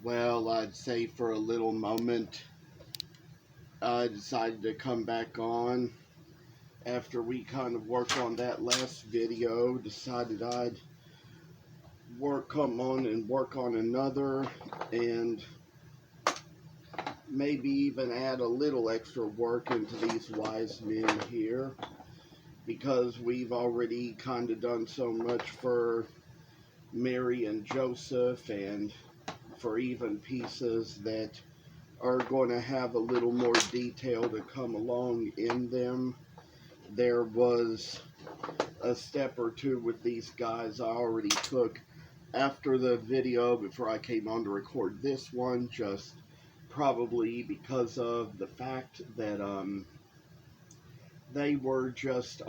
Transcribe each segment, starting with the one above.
Well, I'd say for a little moment, I decided to come back on after we kind of worked on that last video. Decided I'd come on and work on another, and maybe even add a little extra work into these wise men here, because we've already kind of done so much for Mary and Joseph, and for even pieces that are going to have a little more detail to come along in them. There was a step or two with these guys I already took after the video before I came on to record this one, just probably because of the fact that they were just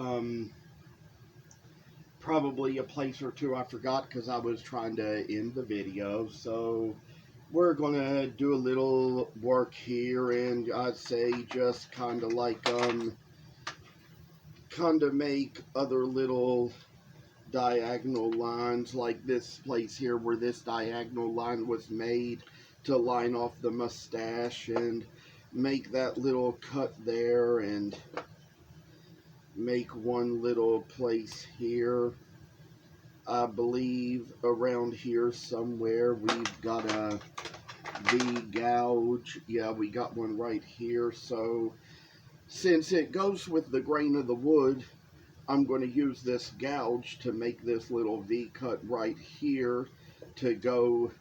probably a place or two I forgot because I was trying to end the video. So we're gonna do a little work here, and I'd say just kind of like kind of make other little diagonal lines, like this place here where this diagonal line was made to line off the mustache, and make that little cut there, and make one little place here. I believe around here somewhere we've got a V gouge. Yeah, we got one right here. So since it goes with the grain of the wood, I'm going to use this gouge to make this little V cut right here to go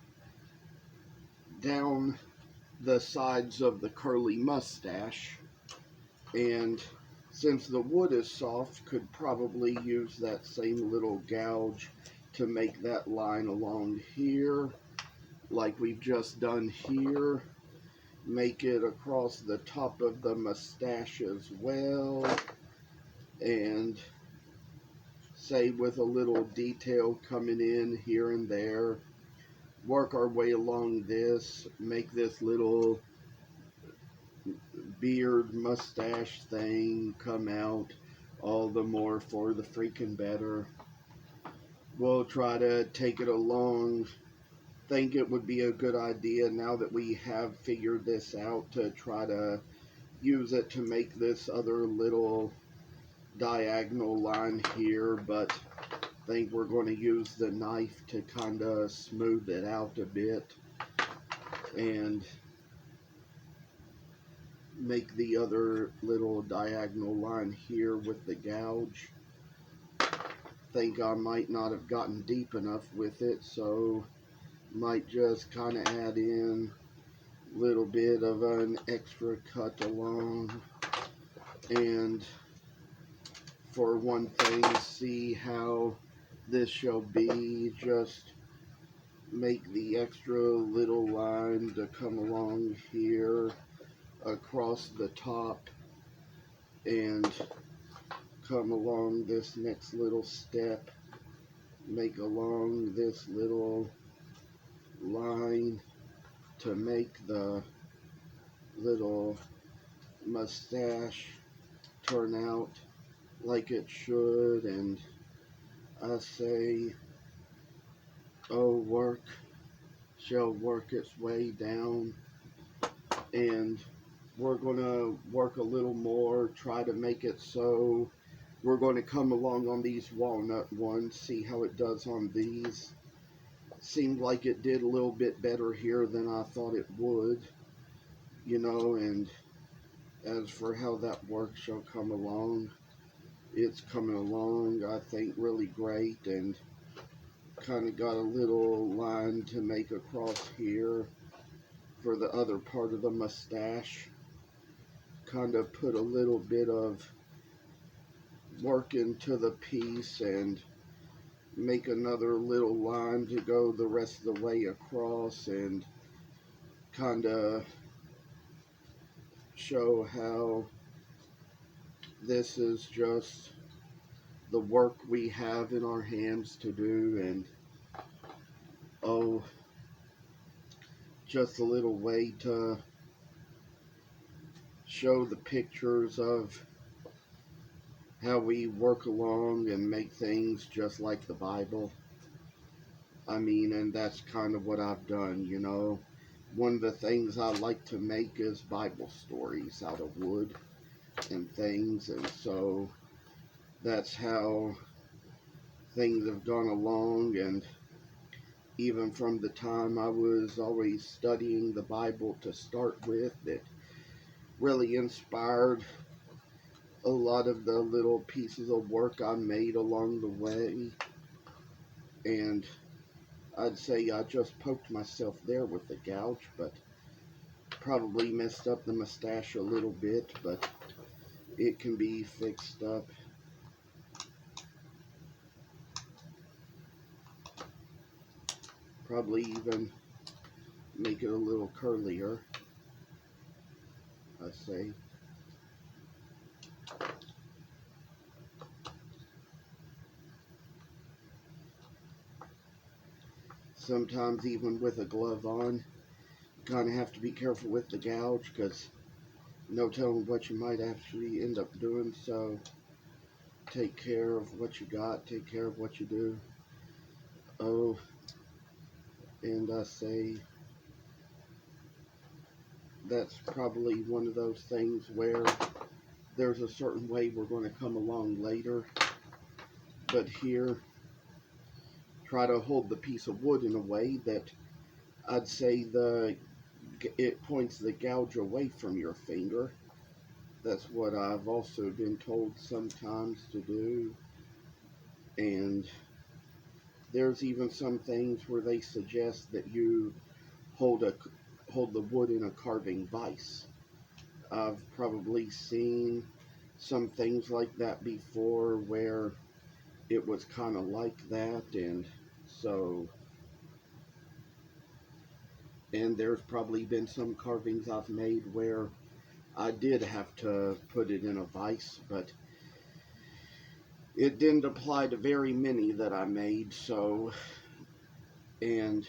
down the sides of the curly mustache. And since the wood is soft, could probably use that same little gouge to make that line along here, like we've just done here. Make it across the top of the mustache as well, and say with a little detail coming in here and there. Work our way along this, make this little beard mustache thing come out all the more for the freaking better. We'll try to take it along. Think it would be a good idea, now that we have figured this out, to try to use it to make this other little diagonal line here, but think we're going to use the knife to kind of smooth it out a bit and make the other little diagonal line here with the gouge. Think I might not have gotten deep enough with it, so might just kind of add in a little bit of an extra cut along. And for one thing, see how this shall be, just make the extra little line to come along here across the top, and come along this next little step, make along this little line to make the little mustache turn out like it should. And I say, oh, work shall work its way down, and we're going to work a little more, try to make it so we're going to come along on these walnut ones, see how it does on these. Seemed like it did a little bit better here than I thought it would, you know. And as for how that work shall come along, it's coming along, I think, really great. And kind of got a little line to make across here for the other part of the mustache. Kind of put a little bit of work into the piece and make another little line to go the rest of the way across, and kind of show how this is just the work we have in our hands to do. And oh, just a little way to show the pictures of how we work along and make things just like the Bible. I mean, and that's kind of what I've done, you know. one of the things I like to make is Bible stories out of wood and things, and so that's how things have gone along. And even from the time I was always studying the Bible to start with, it really inspired a lot of the little pieces of work I made along the way. And I'd say I just poked myself there with the gouge, but probably messed up the mustache a little bit, but it can be fixed up. Probably even make it a little curlier, I say. Sometimes even with a glove on, you kind of have to be careful with the gouge, because no telling what you might actually end up doing. So take care of what you got, take care of what you do. Oh, and I say that's probably one of those things where there's a certain way we're going to come along later, but here try to hold the piece of wood in a way that I'd say it points the gouge away from your finger. That's what I've also been told sometimes to do. And there's even some things where they suggest that you hold a hold the wood in a carving vise. I've probably seen some things like that before where it was kind of like that, and so, and there's probably been some carvings I've made where I did have to put it in a vise, but it didn't apply to very many that I made. So, and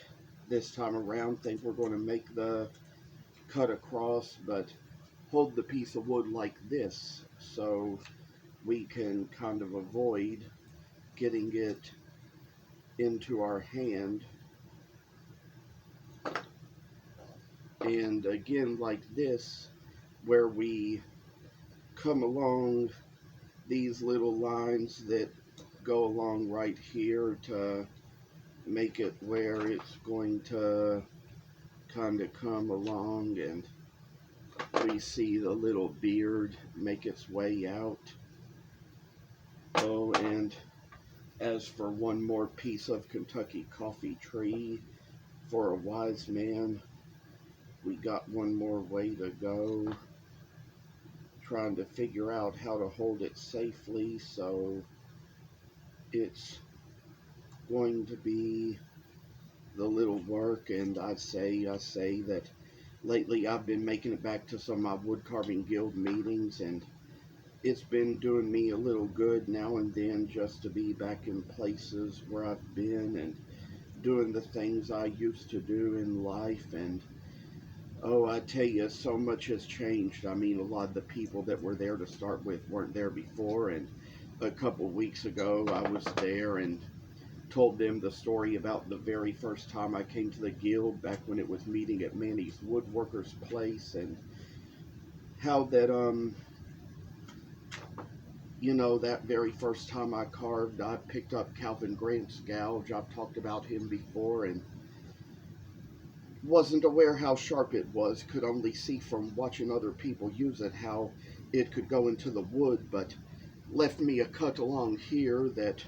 this time around, think we're going to make the cut across, but hold the piece of wood like this so we can kind of avoid getting it into our hand. And again, like this, where we come along these little lines that go along right here to make it where it's going to kind of come along, and we see the little beard make its way out. Oh, and as for one more piece of Kentucky coffee tree for a wise man, we got one more way to go, trying to figure out how to hold it safely. So it's going to be the little work. And I say that lately I've been making it back to some of my wood carving guild meetings, and it's been doing me a little good now and then just to be back in places where I've been and doing the things I used to do in life. And oh, I tell you, so much has changed. I mean, a lot of the people that were there to start with weren't there before, and a couple weeks ago I was there and told them the story about the very first time I came to the guild back when it was meeting at Manny's woodworker's place, and how that you know, that very first time I carved, I picked up Calvin Grant's gouge. I've talked about him before, and wasn't aware how sharp it was. Could only see from watching other people use it how it could go into the wood, but left me a cut along here that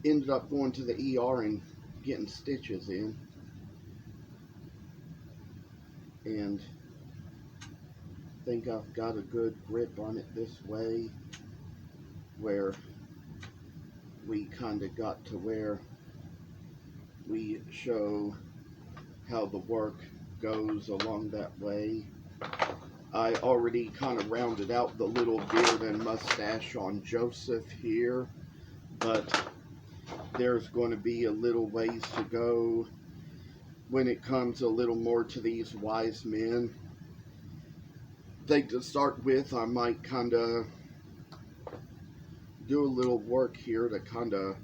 ended up going to the ER and getting stitches in. And think I've got a good grip on it this way, where we kind of got to where we show how the work goes along that way. I already kind of rounded out the little beard and mustache on Joseph here, but there's going to be a little ways to go when it comes a little more to these wise men. I think to start with, I might kind of do a little work here to kind of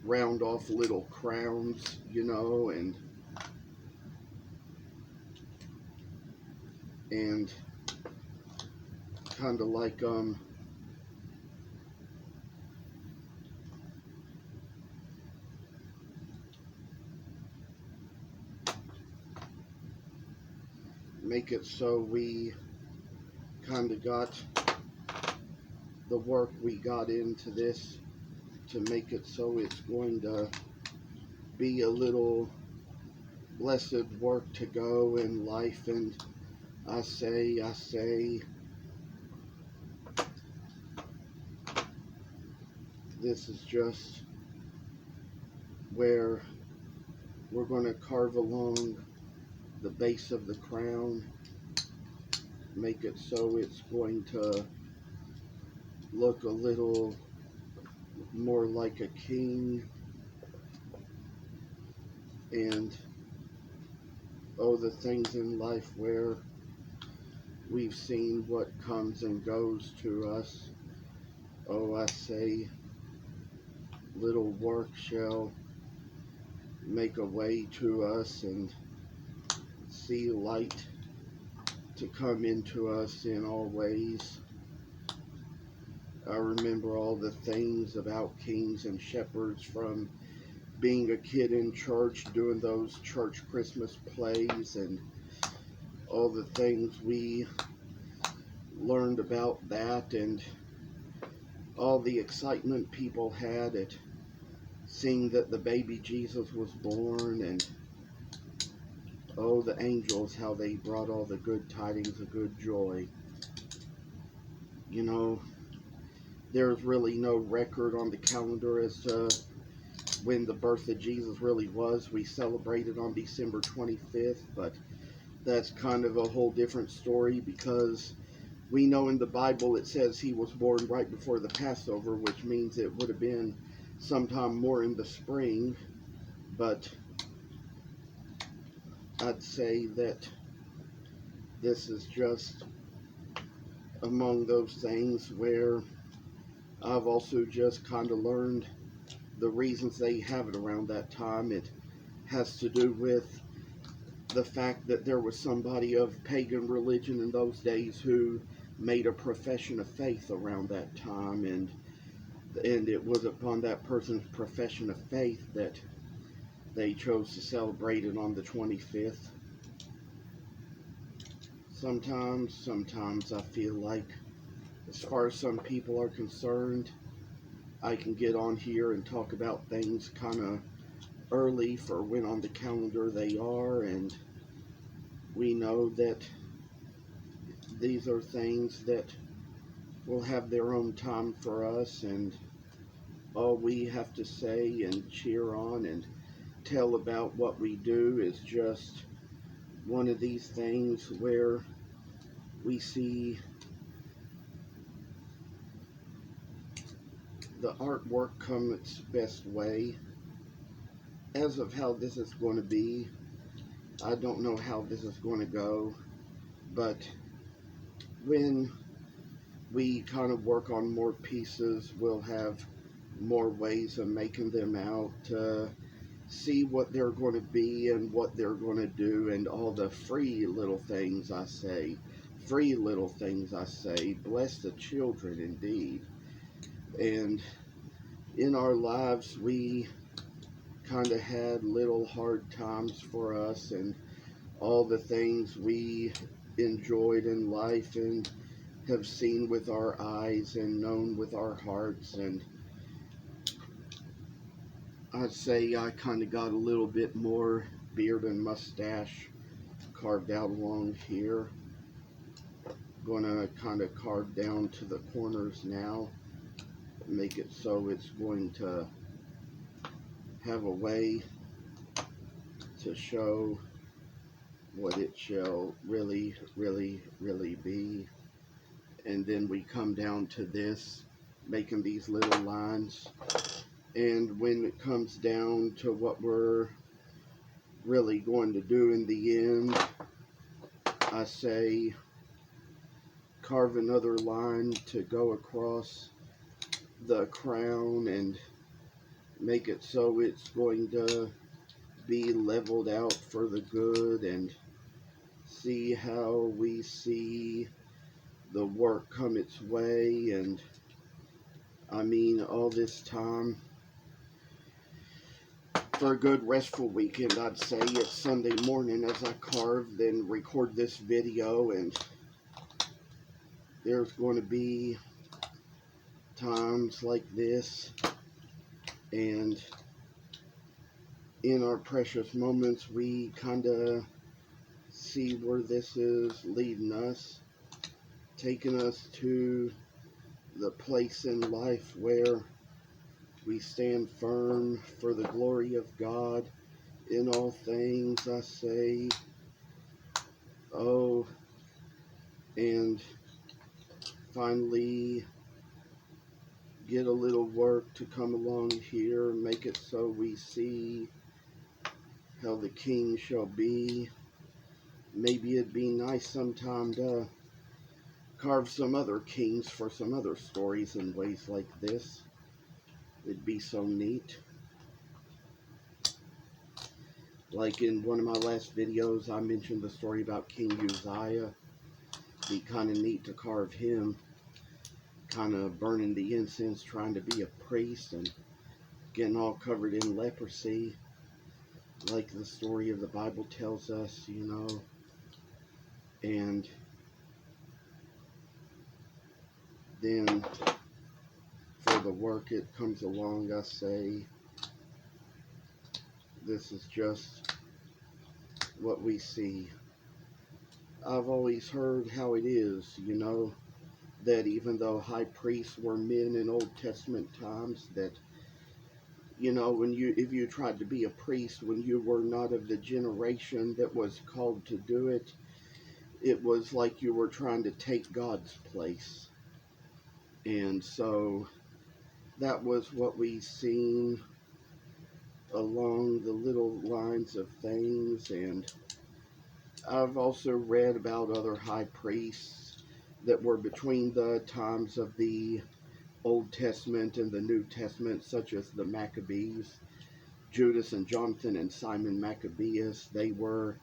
round off little crowns, you know, and and kind of like make it so we kind of got the work we got into this to make it so it's going to be a little blessed work to go in life. And I say this is just where we're going to carve along the base of the crown, make it so it's going to look a little more like a king. And oh, the things in life where we've seen what comes and goes to us. Oh, I say, little work shall make a way to us, and see light to come into us in all ways. I remember all the things about kings and shepherds from being a kid in church, doing those church Christmas plays, and all the things we learned about that, and all the excitement people had at seeing that the baby Jesus was born, and oh, the angels, how they brought all the good tidings of good joy. You know, there's really no record on the calendar as to when the birth of Jesus really was. We celebrated on December 25th, but that's kind of a whole different story, because we know in the Bible it says he was born right before the Passover, which means it would have been sometime more in the spring. But I'd say that this is just among those things where I've also just kind of learned the reasons they have it around that time. It has to do with the fact that there was somebody of pagan religion in those days who made a profession of faith around that time, and it was upon that person's profession of faith that they chose to celebrate it on the 25th. Sometimes I feel like, as far as some people are concerned, I can get on here and talk about things kind of early for when on the calendar they are, and we know that these are things that will have their own time for us, and all we have to say and cheer on and tell about what we do is just one of these things where we see the artwork come its best way. As of how this is going to be, I don't know how this is going to go, but when we kind of work on more pieces, we'll have more ways of making them out, see what they're going to be and what they're going to do, and all the free little things I say. Free little things I say. Bless the children indeed. And in our lives, we kind of had little hard times for us, and all the things we enjoyed in life and have seen with our eyes and known with our hearts. And I'd say I kind of got a little bit more beard and mustache carved out along here. Gonna kind of carve down to the corners now, make it so it's going to have a way to show what it shall really be. And then we come down to this, making these little lines, and when it comes down to what we're really going to do in the end, I say carve another line to go across the crown and make it so it's going to be leveled out for the good, and see how we see the work come its way. And I mean, all this time for a good restful weekend, I'd say it's Sunday morning as I carve, then record this video, and there's going to be times like this, and in our precious moments we kind of see where this is leading us, taking us to the place in life where we stand firm for the glory of God in all things. I say, oh, and finally get a little work to come along here and make it so we see how the King shall be. Maybe it'd be nice sometime to carve some other kings for some other stories in ways like this. It'd be so neat. Like in one of my last videos, I mentioned the story about King Uzziah. It'd be kind of neat to carve him, kind of burning the incense, trying to be a priest, and getting all covered in leprosy, like the story of the Bible tells us, you know. And then for the work it comes along, I say, this is just what we see. I've always heard how it is, you know, that even though high priests were men in Old Testament times, that, you know, if you tried to be a priest when you were not of the generation that was called to do it, it was like you were trying to take God's place. And so that was what we seen along the little lines of things. And I've also read about other high priests that were between the times of the Old Testament and the New Testament, such as the Maccabees, Judas and Jonathan and Simon Maccabeus. They were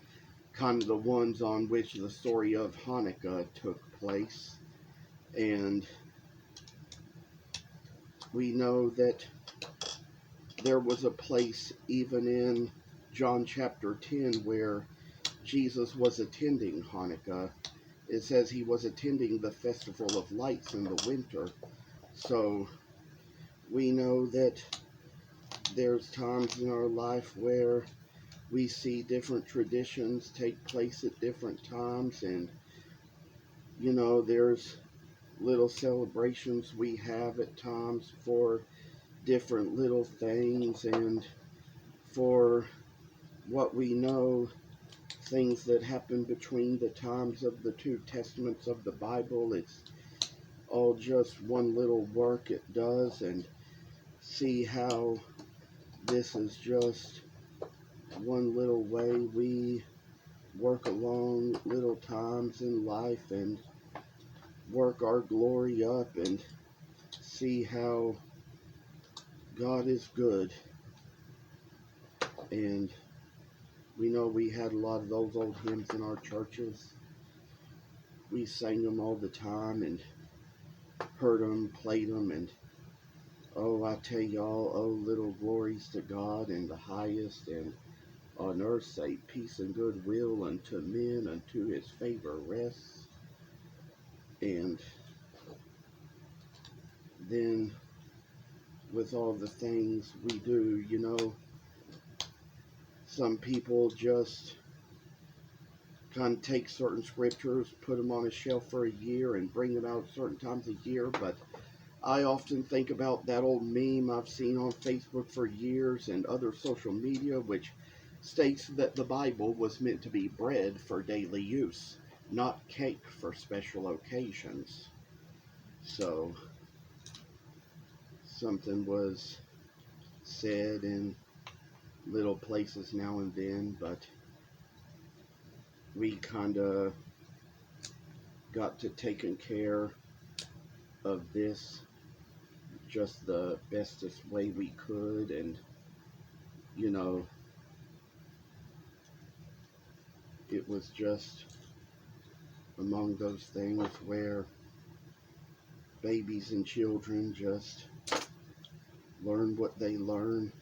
kind of the ones on which the story of Hanukkah took place. And we know that there was a place even in John chapter 10 where Jesus was attending Hanukkah. It says he was attending the Festival of Lights in the winter. So we know that there's times in our life where we see different traditions take place at different times, and you know, there's little celebrations we have at times for different little things, and for what we know, things that happen between the times of the two testaments of the Bible. It's all just one little work it does, and see how this is just one little way we work along little times in life and work our glory up, and see how God is good. And we know we had a lot of those old hymns in our churches. We sang them all the time and heard them, played them, and oh, I tell y'all, oh, little glories to God in the highest, and on earth say peace and goodwill unto men, unto his favor rests. And then with all the things we do, you know, some people just kind of take certain scriptures, put them on a shelf for a year and bring them out certain times a year. But I often think about that old meme I've seen on Facebook for years and other social media, which states that the Bible was meant to be bread for daily use, not cake for special occasions. So something was said in little places now and then, but we kind of got to taking care of this just the bestest way we could. And you know, it was just among those things where babies and children just learn what they learn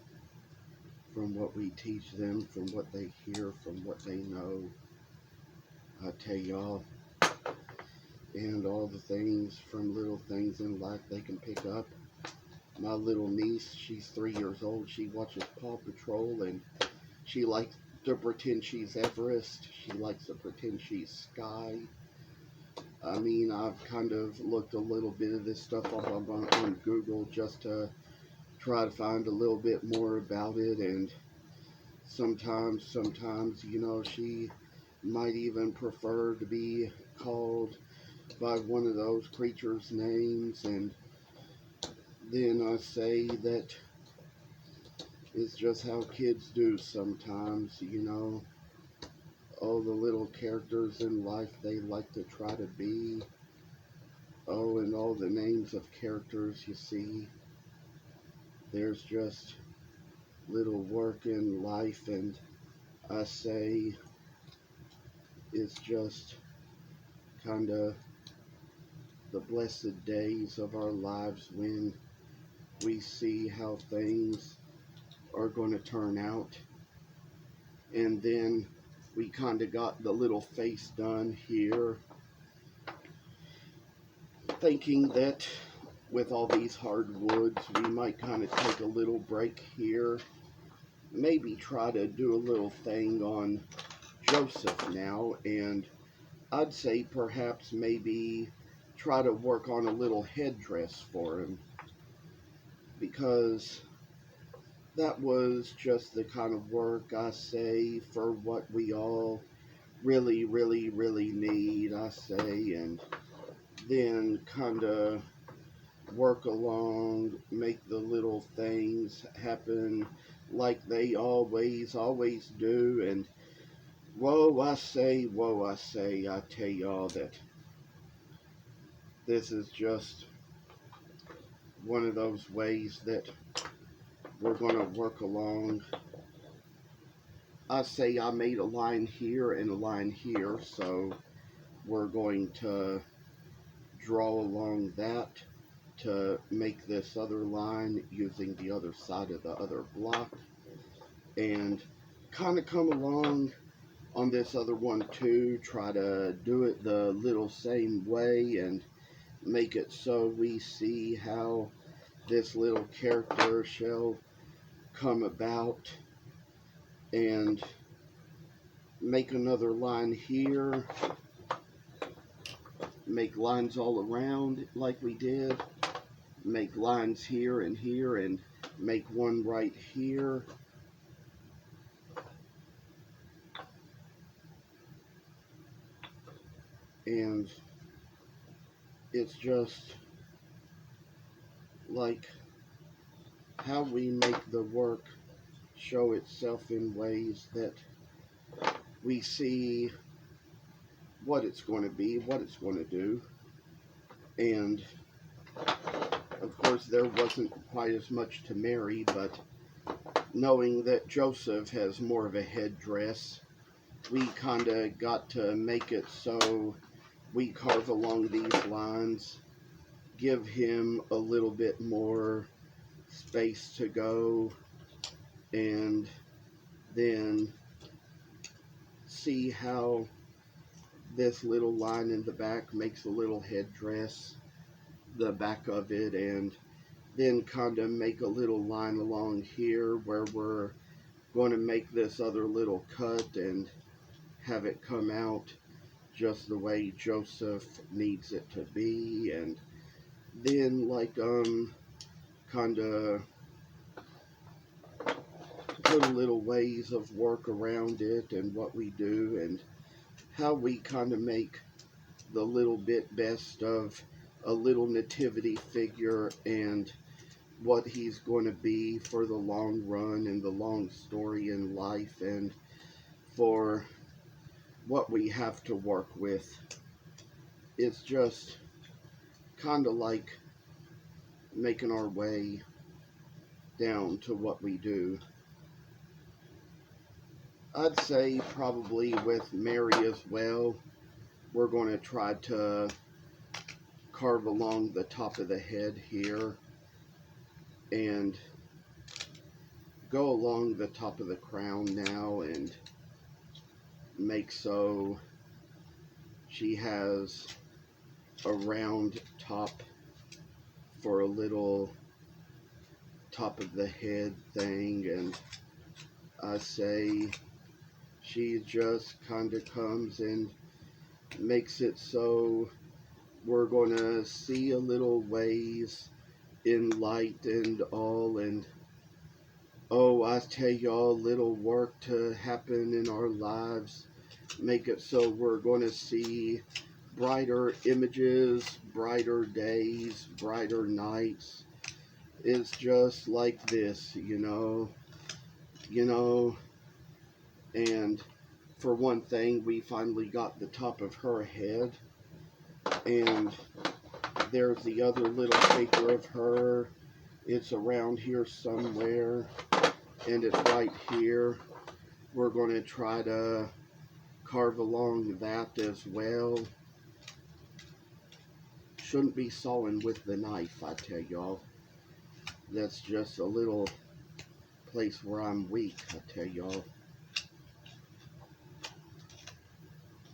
from what we teach them, from what they hear, from what they know. I tell y'all, and all the things from little things in life they can pick up. My little niece, she's 3 years old. She watches Paw Patrol and she likes to pretend she's Everest. She likes to pretend she's Sky. I mean, I've kind of looked a little bit of this stuff up on Google just to try to find a little bit more about it. And sometimes, you know, she might even prefer to be called by one of those creatures' names. And then I say that it's just how kids do sometimes, you know. All the little characters in life they like to try to be. Oh, and all the names of characters you see. There's just little work in life, and I say it's just kind of the blessed days of our lives when we see how things are going to turn out. And then we kind of got the little face done here, thinking that with all these hardwoods, we might kind of take a little break here. Maybe try to do a little thing on Joseph now, and I'd say perhaps maybe try to work on a little headdress for him, because that was just the kind of work I say for what we all really need, I say, and then kind of work along, make the little things happen like they always do. And woe I say, I tell y'all that this is just one of those ways that we're going to work along. I say I made a line here and a line here, so we're going to draw along that to make this other line using the other side of the other block, and kind of come along on this other one too, try to do it the little same way and make it so we see how this little character shall come about, and make another line here, make lines all around like we did, make lines here, and make one right here. And it's just like how we make the work show itself in ways that we see what it's going to be, what it's going to do. And of course there wasn't quite as much to Mary, but knowing that Joseph has more of a headdress, we kind of got to make it so we carve along these lines, give him a little bit more space to go, and then see how this little line in the back makes a little headdress, the back of it, and then kind of make a little line along here where we're going to make this other little cut and have it come out just the way Joseph needs it to be. And then like kind of put a little ways of work around it and what we do and how we kind of make the little bit best of a little nativity figure and what he's going to be for the long run and the long story in life, and for what we have to work with. It's just kind of like making our way down to what we do. I'd say probably with Mary as well, we're going to try to carve along the top of the head here and go along the top of the crown now and make so she has a round top for a little top of the head thing. And I say she just kind of comes and makes it so we're going to see a little ways in light and all. And oh, I tell y'all, little work to happen in our lives make it so we're going to see brighter images, brighter days, brighter nights. It's just like this, you know. And for one thing, we finally got the top of her head, and there's the other little figure of her. It's around here somewhere, and it's right here. We're going to try to carve along that as well. Shouldn't be sawing with the knife, I tell y'all. That's just a little place where I'm weak, I tell y'all.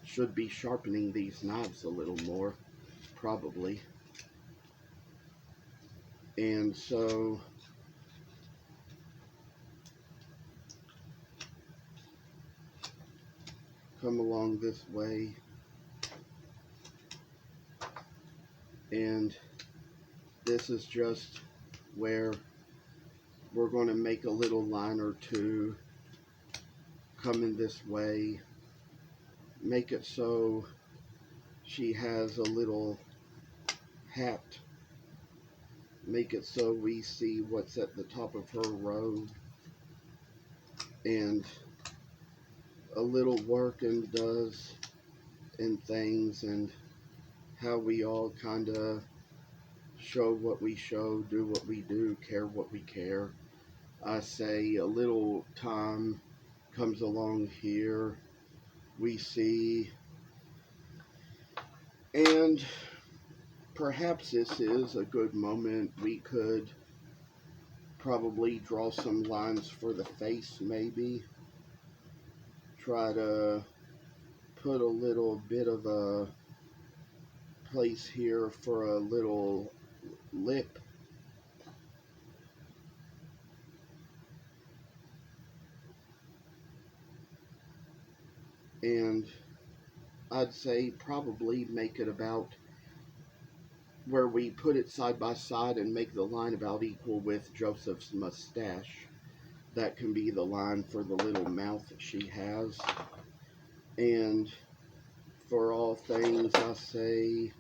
Should be sharpening these knives a little more, probably. And so come along this way, and this is just where we're going to make a little line or two coming this way, make it so she has a little hat, make it so we see what's at the top of her robe, and a little work and does and things, and how we all kind of show what we show, do what we do, care what we care. I say a little time comes along here, we see, and perhaps this is a good moment. We could probably draw some lines for the face, maybe. Try to put a little bit of a place here for a little lip. And I'd say probably make it about where we put it side by side and make the line about equal with Joseph's mustache. That can be the line for the little mouth that she has. And for all things, I say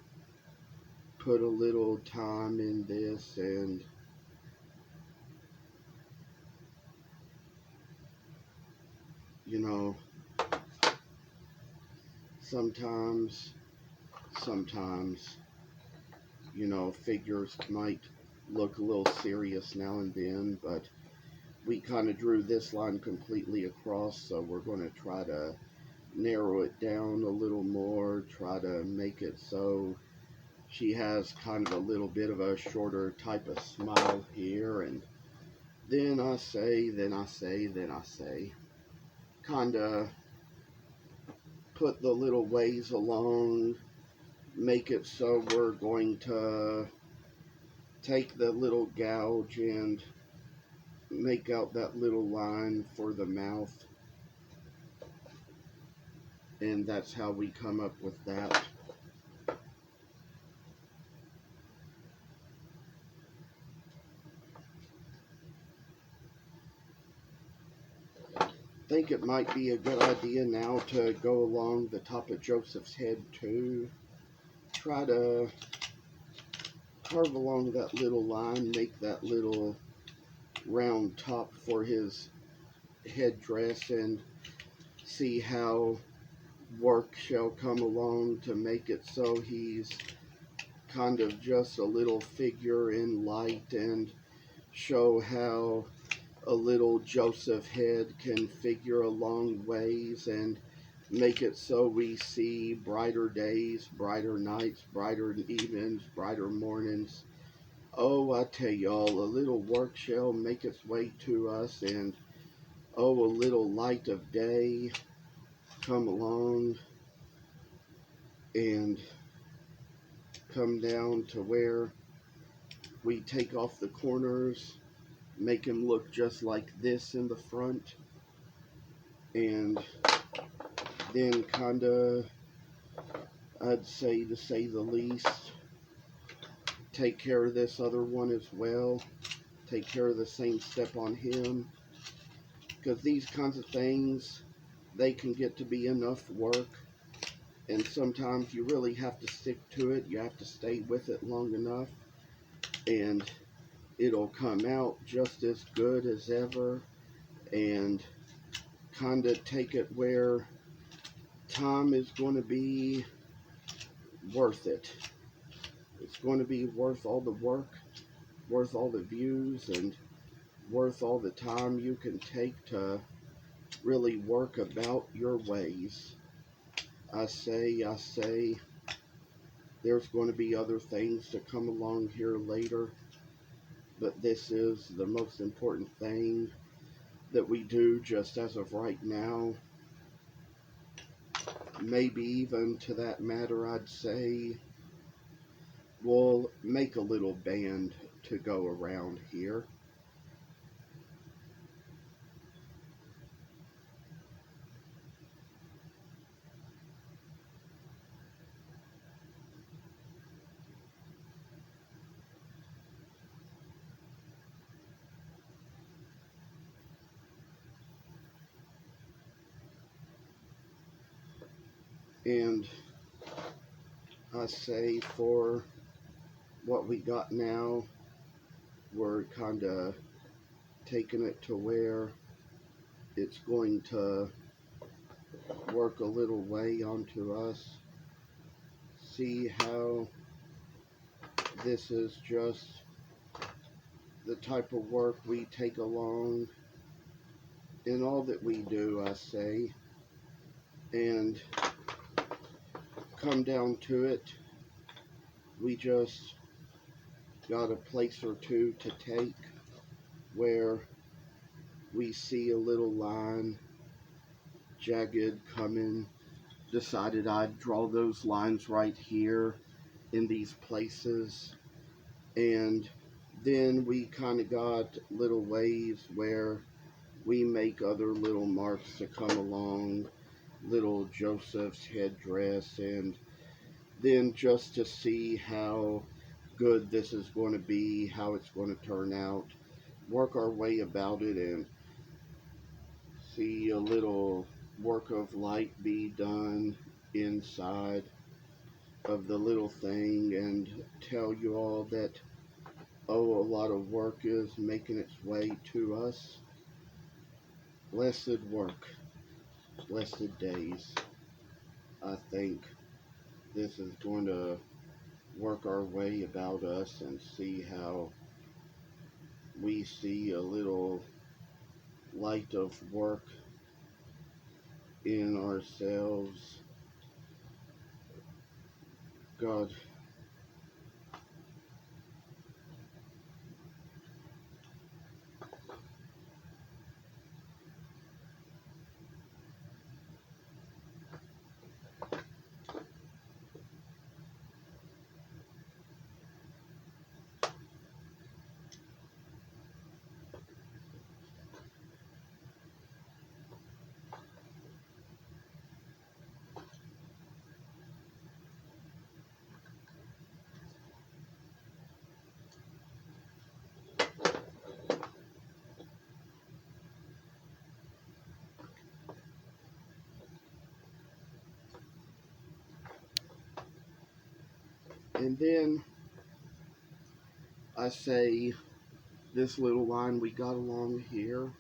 put a little time in this, and you know, sometimes, you know, figures might look a little serious now and then, but we kind of drew this line completely across, so we're going to try to narrow it down a little more, try to make it so she has kind of a little bit of a shorter type of smile here. And then I say, kind of put the little ways along, make it so we're going to take the little gouge and make out that little line for the mouth, and that's how we come up with that. Think it might be a good idea now to go along the top of Joseph's head too. Try to carve along that little line, make that little round top for his headdress, and see how work shall come along to make it so he's kind of just a little figure in light, and show how a little Joseph head can figure a long ways, and make it so we see brighter days, brighter nights, brighter evenings, brighter mornings. Oh, I tell y'all, a little work shall make its way to us, and oh, a little light of day come along and come down to where we take off the corners, make them look just like this in the front, and then kinda, I'd say to say the least, take care of this other one as well. Take care of the same step on him. Because these kinds of things, they can get to be enough work. And sometimes you really have to stick to it. You have to stay with it long enough. And it'll come out just as good as ever. And kind of take it where time is going to be worth it. It's going to be worth all the work, worth all the views, and worth all the time you can take to really work about your ways. I say, there's going to be other things to come along here later, but this is the most important thing that we do just as of right now. Maybe even to that matter, I'd say we'll make a little band to go around here. And I say for what we got now, we're kind of taking it to where it's going to work a little way onto us. See how this is just the type of work we take along in all that we do, I say. And come down to it, we just got a place or two to take where we see a little line jagged coming. Decided I'd draw those lines right here in these places. And then we kind of got little ways where we make other little marks to come along, little Joseph's headdress, and then just to see how good this is going to be, how it's going to turn out, work our way about it, and see a little work of light be done inside of the little thing, and tell you all that, oh, a lot of work is making its way to us. Blessed work, blessed days. I think this is going to work our way about us and see how we see a little light of work in ourselves. God, and then I say this little line we got along here,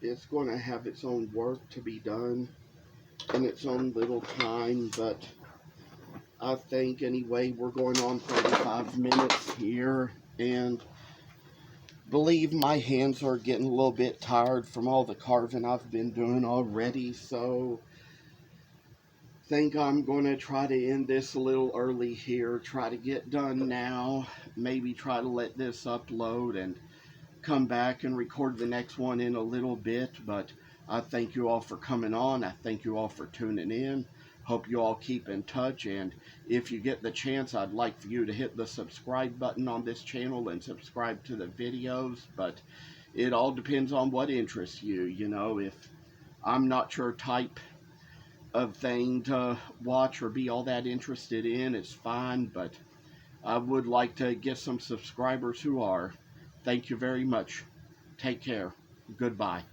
it's going to have its own work to be done in its own little time, but I think anyway we're going on 35 minutes here, and believe my hands are getting a little bit tired from all the carving I've been doing already, so think I'm going to try to end this a little early here, try to get done now, maybe try to let this upload and come back and record the next one in a little bit. But I thank you all for coming on. I thank you all for tuning in. Hope you all keep in touch, and if you get the chance, I'd like for you to hit the subscribe button on this channel and subscribe to the videos. But it all depends on what interests you. You know, if I'm not your type of thing to watch or be all that interested in, it's fine, but I would like to get some subscribers who are. Thank you very much. Take care. Goodbye.